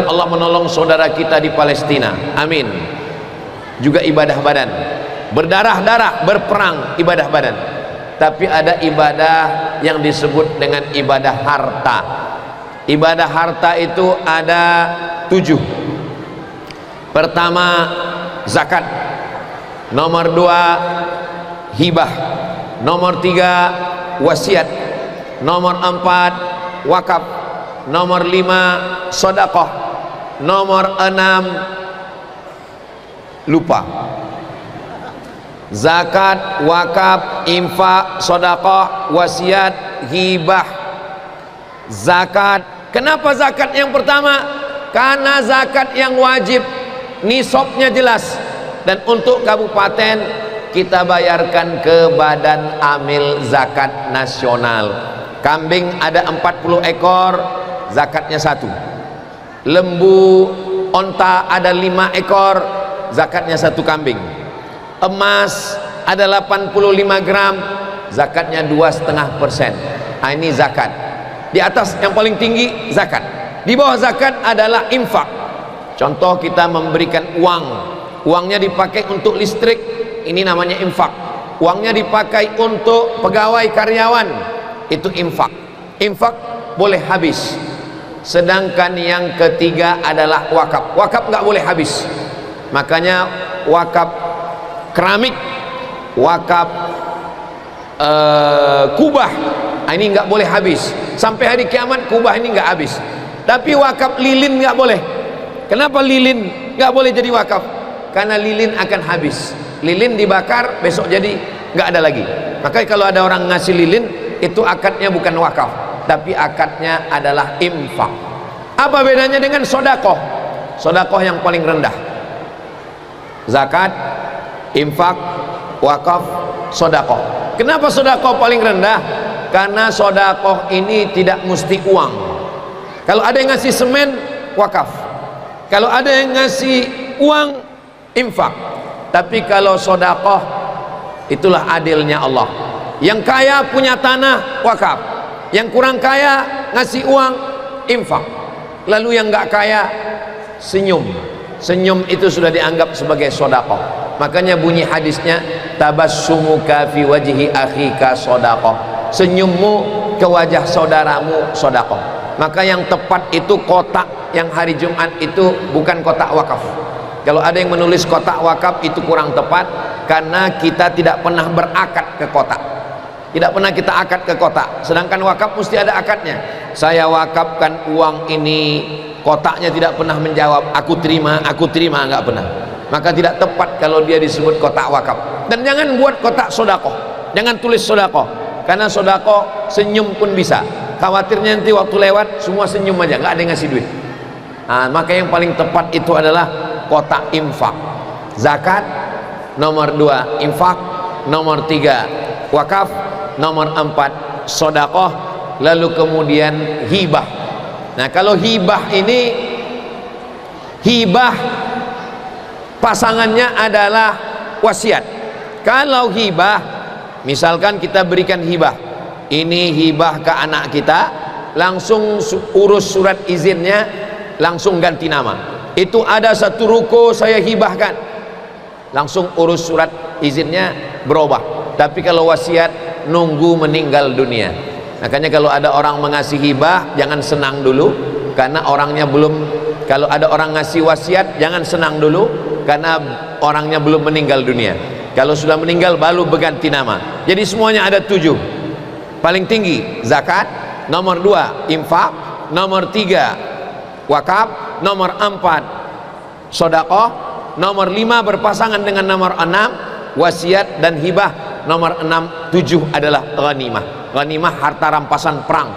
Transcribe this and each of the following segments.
Allah menolong saudara kita di Palestina, amin. Juga ibadah badan, berdarah-darah, berperang, ibadah badan. Tapi ada ibadah yang disebut dengan ibadah harta. Ibadah harta itu ada 7. Pertama, zakat. Nomor 2, hibah. Nomor 3, wasiat. Nomor 4, wakaf. Nomor 5, sedekah. Nomor 6, lupa. Zakat, wakaf, infak, sedekah, wasiat, hibah. Zakat. Kenapa zakat yang pertama? Karena zakat yang wajib, nisabnya jelas, dan untuk kabupaten kita bayarkan ke Badan Amil Zakat Nasional. Kambing ada 40 ekor, zakatnya 1. Lembu, onta ada 5 ekor, zakatnya 1 kambing. Emas ada 85 gram, zakatnya 2,5%. Ini zakat. Di atas yang paling tinggi zakat, di bawah zakat adalah infak. Contoh, kita memberikan uang, uangnya dipakai untuk listrik, ini namanya infak. Uangnya dipakai untuk pegawai karyawan, itu infak. Infak boleh habis. Sedangkan yang ketiga adalah wakaf. Wakaf nggak boleh habis. Makanya wakaf keramik, wakaf kubah, ini nggak boleh habis. Sampai hari kiamat kubah ini nggak habis. Tapi wakaf lilin nggak boleh. Kenapa lilin nggak boleh jadi wakaf? Karena lilin akan habis. Lilin dibakar, besok jadi nggak ada lagi. Makanya kalau ada orang ngasih lilin, itu akadnya bukan wakaf, tapi akadnya adalah infak. Apa bedanya dengan sedekah? Sedekah yang paling rendah. Zakat, infak, wakaf, sedekah. Kenapa sedekah paling rendah? Karena sedekah ini tidak mesti uang. Kalau ada yang ngasih semen, wakaf. Kalau ada yang ngasih uang, infak. Tapi kalau sedekah, itulah adilnya Allah. Yang kaya punya tanah, wakaf. Yang kurang kaya ngasih uang, infak. Lalu yang nggak kaya senyum. Senyum itu sudah dianggap sebagai sedekah. Makanya bunyi hadisnya, tabassumuka fi wajhi akhika sedekah. Senyummu ke wajah saudaramu sedekah. Maka yang tepat itu kotak yang hari Jumat itu bukan kotak wakaf. Kalau ada yang menulis kotak wakaf itu kurang tepat, karena kita tidak pernah berakad ke kotak. Tidak pernah kita akad ke kotak. Sedangkan wakaf mesti ada akadnya. Saya wakafkan uang ini, kotaknya tidak pernah menjawab aku terima, nggak pernah. Maka tidak tepat kalau dia disebut kotak wakaf. Dan jangan buat kotak sedekah. Jangan tulis sedekah. Karena sedekah senyum pun bisa. Khawatirnya nanti waktu lewat semua senyum aja, nggak ada yang ngasih duit. Maka yang paling tepat itu adalah kotak infak. Zakat nomor 2, infak nomor 3, wakaf nomor 4, sedekah, lalu kemudian hibah. Nah, kalau hibah ini, hibah pasangannya adalah wasiat. Kalau hibah, misalkan kita berikan hibah, ini hibah ke anak kita, langsung urus surat izinnya, langsung ganti nama. Itu ada satu ruko saya hibahkan, langsung urus surat izinnya berubah. Tapi kalau wasiat, nunggu meninggal dunia. Makanya kalau ada orang mengasih hibah, jangan senang dulu, karena orangnya belum. Kalau ada orang ngasih wasiat, jangan senang dulu, karena orangnya belum meninggal dunia. Kalau sudah meninggal baru berganti nama. Jadi semuanya ada 7. Paling tinggi zakat, nomor 2 infak, nomor 3 wakaf, nomor 4 sedekah, nomor 5 berpasangan dengan nomor 6 wasiat dan hibah, nomor 6, 7 adalah ghanimah. Ghanimah harta rampasan perang.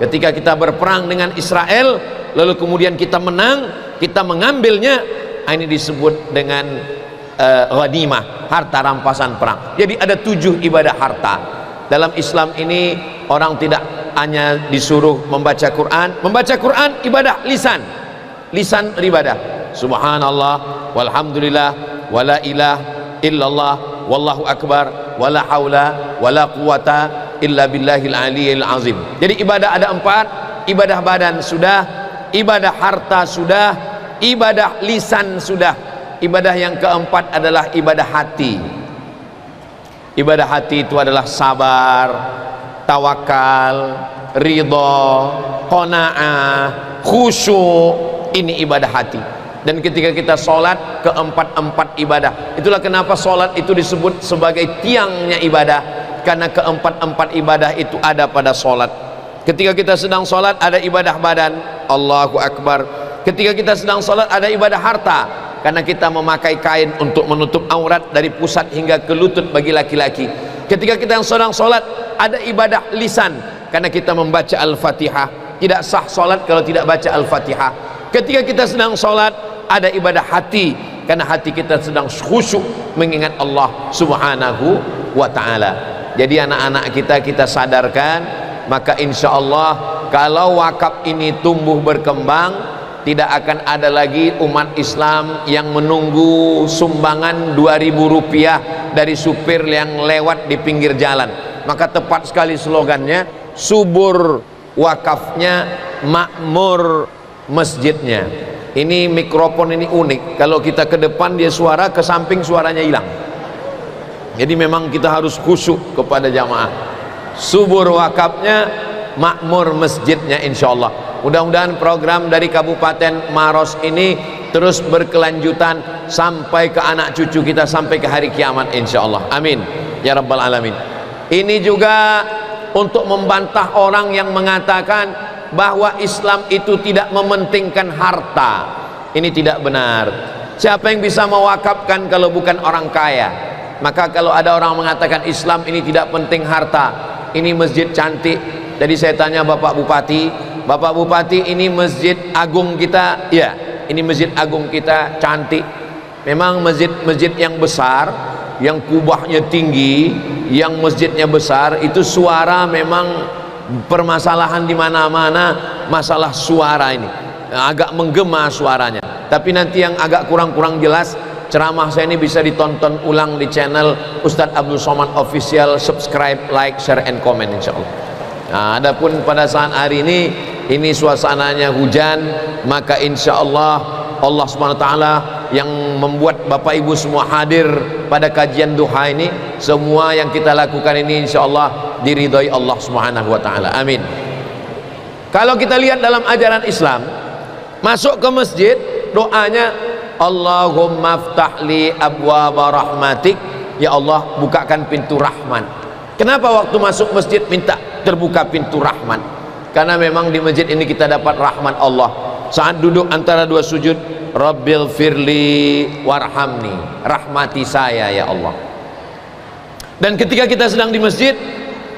Ketika kita berperang dengan Israel, lalu kemudian kita menang, kita mengambilnya, ini disebut dengan ghanimah, harta rampasan perang. Jadi ada 7 ibadah harta. Dalam Islam ini orang tidak hanya disuruh membaca Quran. Membaca Quran ibadah lisan. Lisan beribadah. Subhanallah, walhamdulillah, wala ilaha illallah, wallahu akbar, wala haula wala quwata illa billahil aliyil azim. Jadi ibadah ada 4. Ibadah badan sudah, ibadah harta sudah, ibadah lisan sudah. Ibadah yang keempat adalah ibadah hati. Ibadah hati itu adalah sabar, tawakal, ridha, qanaah, khusyuk. Ini ibadah hati. Dan ketika kita sholat, keempat-empat ibadah. Itulah kenapa sholat itu disebut sebagai tiangnya ibadah, karena keempat-empat ibadah itu ada pada sholat. Ketika kita sedang sholat ada ibadah badan, Allahu Akbar. Ketika kita sedang sholat ada ibadah harta, karena kita memakai kain untuk menutup aurat dari pusat hingga ke lutut bagi laki-laki. Ketika kita sedang sholat ada ibadah lisan, karena kita membaca Al-Fatihah. Tidak sah sholat kalau tidak baca Al-Fatihah. Ketika kita sedang sholat ada ibadah hati, karena hati kita sedang khusyuk mengingat Allah Subhanahu wa ta'ala. Jadi anak-anak kita sadarkan, maka insya Allah kalau wakaf ini tumbuh berkembang, tidak akan ada lagi umat Islam yang menunggu sumbangan 2.000 rupiah dari supir yang lewat di pinggir jalan. Maka tepat sekali slogannya, subur wakafnya, makmur masjidnya. Ini mikrofon ini unik, kalau kita ke depan dia suara, ke samping suaranya hilang. Jadi memang kita harus khusyuk kepada jamaah. Subur wakafnya, makmur masjidnya, insya Allah. Mudah-mudahan program dari Kabupaten Maros ini terus berkelanjutan sampai ke anak cucu kita, sampai ke hari kiamat, insya Allah. Amin ya rabbal alamin. Ini juga untuk membantah orang yang mengatakan bahwa Islam itu tidak mementingkan harta. Ini tidak benar. Siapa yang bisa mewakafkan kalau bukan orang kaya? Maka kalau ada orang mengatakan Islam ini tidak penting harta, ini masjid cantik. Jadi saya tanya Bapak Bupati, Bapak Bupati, ini masjid agung kita? Ya, ini masjid agung kita, cantik. Memang masjid-masjid yang besar, yang kubahnya tinggi, yang masjidnya besar, itu suara memang permasalahan di mana-mana, masalah suara ini. Agak menggema suaranya. Tapi nanti yang agak kurang-kurang jelas, ceramah saya ini bisa ditonton ulang di channel Ustadz Abdul Somad Official. Subscribe, like, share, and comment, insya Allah. Nah, adapun pada saat hari ini suasananya hujan, maka insya Allah Allah SWT yang membuat Bapak Ibu semua hadir pada kajian duha ini, semua yang kita lakukan ini insya Allah diridhoi Allah SWT. Amin. Kalau kita lihat dalam ajaran Islam, masuk ke masjid doanya Allahumma ftahli abwaba rahmatik, ya Allah bukakan pintu rahmat. Kenapa waktu masuk masjid minta terbuka pintu rahmat? Karena memang di masjid ini kita dapat rahmat Allah. Saat duduk antara dua sujud, Rabbil firli warhamni, rahmati saya ya Allah. Dan ketika kita sedang di masjid,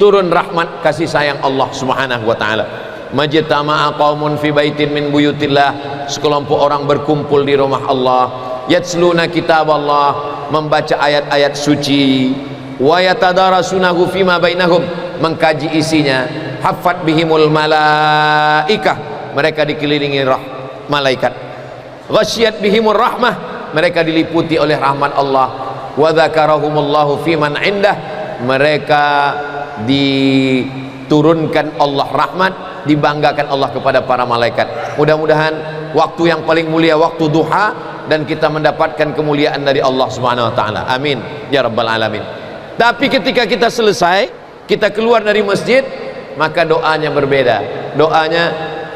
turun rahmat kasih sayang Allah Subhanahu wa ta'ala. Majtama'a qaumun fi baitin min buyutillah, sekelompok orang berkumpul di rumah Allah, yatsluna kitab Allah, membaca ayat-ayat suci, wa yatadarasunahu fima bainahum, mengkaji isinya, haffat bihimul malaikah, mereka dikelilingi malaikat, ghasyiyat bihimur rahmah, mereka diliputi oleh rahmat Allah, wa dzakarahumullahu fiman indah, mereka diturunkan Allah rahmat, dibanggakan Allah kepada para malaikat. Mudah-mudahan waktu yang paling mulia waktu duha, dan kita mendapatkan kemuliaan dari Allah Subhanahu wa ta'ala. Amin ya rabbal alamin. Tapi ketika kita selesai, kita keluar dari masjid, maka doanya berbeda. Doanya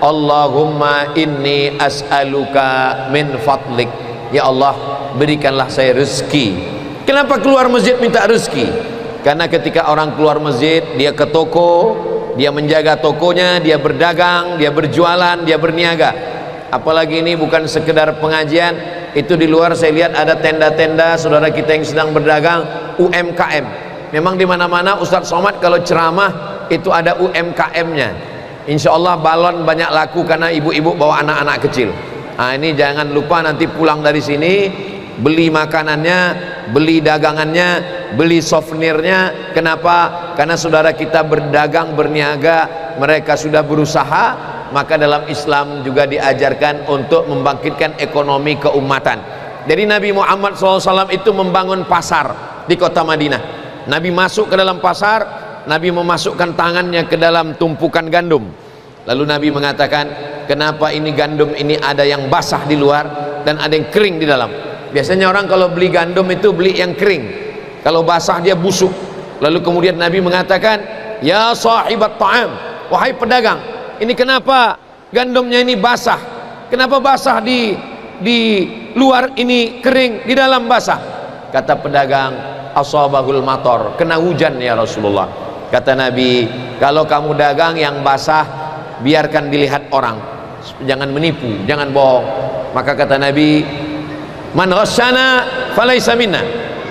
Allahumma inni as'aluka min fadlik, ya Allah berikanlah saya rezeki. Kenapa keluar masjid minta rezeki? Karena ketika orang keluar masjid, dia ke toko, dia menjaga tokonya, dia berdagang, dia berjualan, dia berniaga. Apalagi ini bukan sekedar pengajian, itu di luar saya lihat ada tenda-tenda saudara kita yang sedang berdagang, UMKM. Memang di mana-mana Ustadz Somad kalau ceramah itu ada UMKM-nya. Insya Allah balon banyak laku karena ibu-ibu bawa anak-anak kecil. Nah, ini jangan lupa nanti pulang dari sini beli makanannya, beli dagangannya, beli souvenirnya. Kenapa? Karena saudara kita berdagang, berniaga, mereka sudah berusaha. Maka dalam Islam juga diajarkan untuk membangkitkan ekonomi keumatan. Jadi Nabi Muhammad SAW itu membangun pasar di kota Madinah. Nabi masuk ke dalam pasar, Nabi memasukkan tangannya ke dalam tumpukan gandum, Lalu Nabi mengatakan, kenapa ini gandum ini ada yang basah di luar dan ada yang kering di dalam? Biasanya orang kalau beli gandum itu beli yang kering, kalau basah dia busuk. Lalu kemudian Nabi mengatakan, ya sahibat ta'am, wahai pedagang, ini kenapa gandumnya ini basah? Kenapa basah di luar ini kering, di dalam basah? Kata pedagang, asabahul mator, kena hujan ya Rasulullah. Kata Nabi, kalau kamu dagang yang basah biarkan dilihat orang, jangan menipu, jangan bohong. Maka kata Nabi, man ghasyana falaysa minna,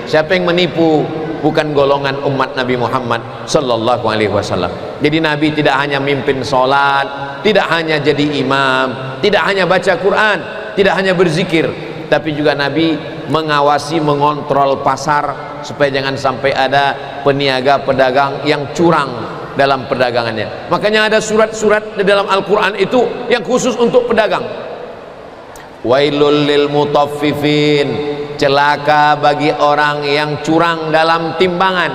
siapa yang menipu bukan golongan umat Nabi Muhammad sallallahu alaihi wasallam. Jadi Nabi tidak hanya mimpin sholat, tidak hanya jadi imam, tidak hanya baca Quran, tidak hanya berzikir, tapi juga Nabi mengawasi, mengontrol pasar supaya jangan sampai ada peniaga pedagang yang curang dalam perdagangannya. Makanya ada surat-surat di dalam Al-Quran itu yang khusus untuk pedagang. Wailul lil mutaffifin, celaka bagi orang yang curang dalam timbangan.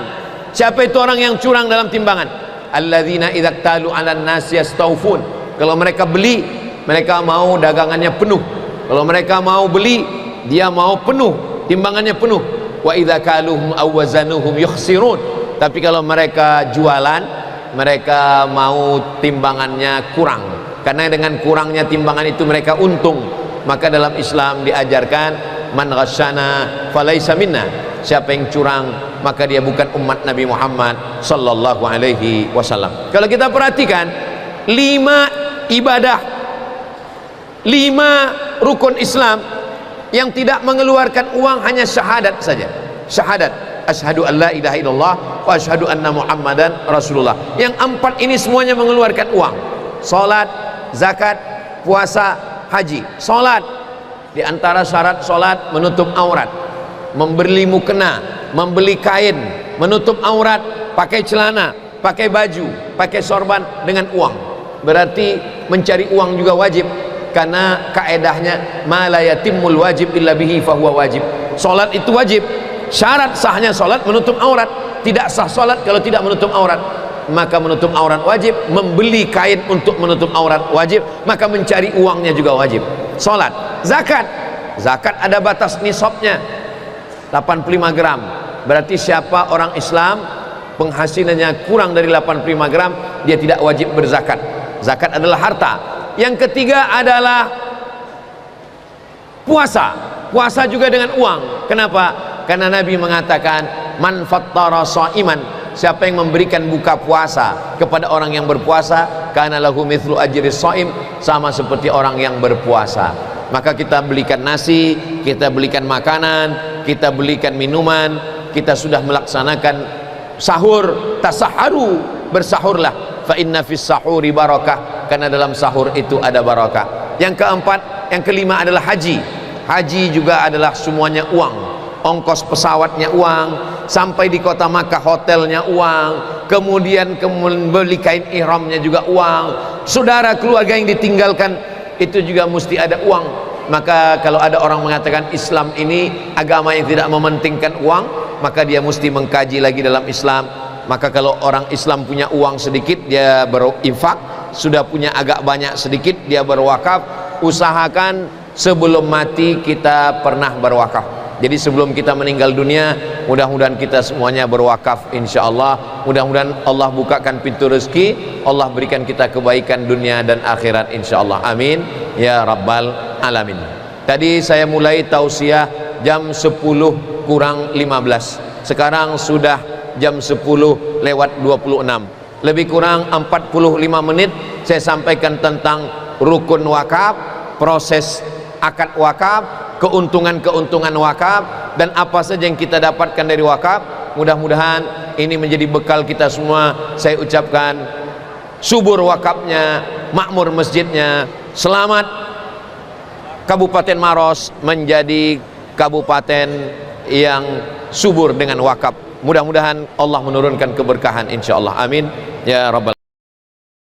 Siapa itu orang yang curang dalam timbangan? Alladzina idza talu 'alan nasi yastawfun. Kalau mereka beli, mereka mau dagangannya penuh. Kalau mereka mau beli, dia mau penuh, timbangannya penuh. Wa idza kaluhum aw wazanuhum yukhsirun. Tapi kalau mereka jualan, mereka mau timbangannya kurang, karena dengan kurangnya timbangan itu mereka untung. Maka dalam Islam diajarkan, man ghasyana falaysa minna, siapa yang curang maka dia bukan umat Nabi Muhammad sallallahu alaihi wasallam. Kalau kita perhatikan 5 ibadah, 5 rukun Islam yang tidak mengeluarkan uang, hanya syahadat saja. Syahadat, asyhadu an la ilaha illallah wa asyhadu anna muhammadan rasulullah. Yang 4 ini semuanya mengeluarkan uang. Salat, zakat, puasa, haji. Salat, di antara syarat salat menutup aurat, membeli mukena, membeli kain, menutup aurat, pakai celana, pakai baju, pakai sorban dengan uang. Berarti mencari uang juga wajib, karena kaedahnya ma la yatimul wajib illa bihi fahuwa wajib. Salat itu wajib. Syarat sahnya salat menutup aurat. Tidak sah salat kalau tidak menutup aurat. Maka menutup aurat wajib, membeli kain untuk menutup aurat wajib, maka mencari uangnya juga wajib. Salat, zakat. Zakat ada batas nisabnya 85 gram. Berarti siapa orang Islam penghasilannya kurang dari 85 gram, dia tidak wajib berzakat. Zakat adalah harta. Yang ketiga adalah puasa. Puasa juga dengan uang. Kenapa? Karena Nabi mengatakan, man fattara shaiman, siapa yang memberikan buka puasa kepada orang yang berpuasa, kana lahu mithlu ajri shaim, sama seperti orang yang berpuasa. Maka kita belikan nasi, kita belikan makanan, kita belikan minuman, kita sudah melaksanakan sahur, tasaharu, bersahurlah, fa inna fis sahuri barakah, karena dalam sahur itu ada barakah. Yang keempat, yang kelima adalah haji. Haji juga adalah semuanya uang. Ongkos pesawatnya uang, sampai di kota Makkah hotelnya uang, kemudian beli kain ihramnya juga uang, saudara keluarga yang ditinggalkan itu juga mesti ada uang. Maka kalau ada orang mengatakan Islam ini agama yang tidak mementingkan uang, maka dia mesti mengkaji lagi dalam Islam. Maka kalau orang Islam punya uang sedikit, dia berinfak, sudah punya agak banyak sedikit, dia berwakaf. Usahakan sebelum mati kita pernah berwakaf. Jadi sebelum kita meninggal dunia, mudah-mudahan kita semuanya berwakaf insyaallah. Mudah-mudahan Allah bukakan pintu rezeki, Allah berikan kita kebaikan dunia dan akhirat insyaallah. Amin ya rabbal alamin. Tadi saya mulai tausiah jam 10 kurang 15. Sekarang sudah jam 10 lewat 26. Lebih kurang 45 menit saya sampaikan tentang rukun wakaf, proses akad wakaf, keuntungan-keuntungan wakaf, dan apa saja yang kita dapatkan dari wakaf. Mudah-mudahan ini menjadi bekal kita semua. Saya ucapkan subur wakafnya, makmur masjidnya. Selamat Kabupaten Maros menjadi kabupaten yang subur dengan wakaf. Mudah-mudahan Allah menurunkan keberkahan insyaallah. Amin ya rabbal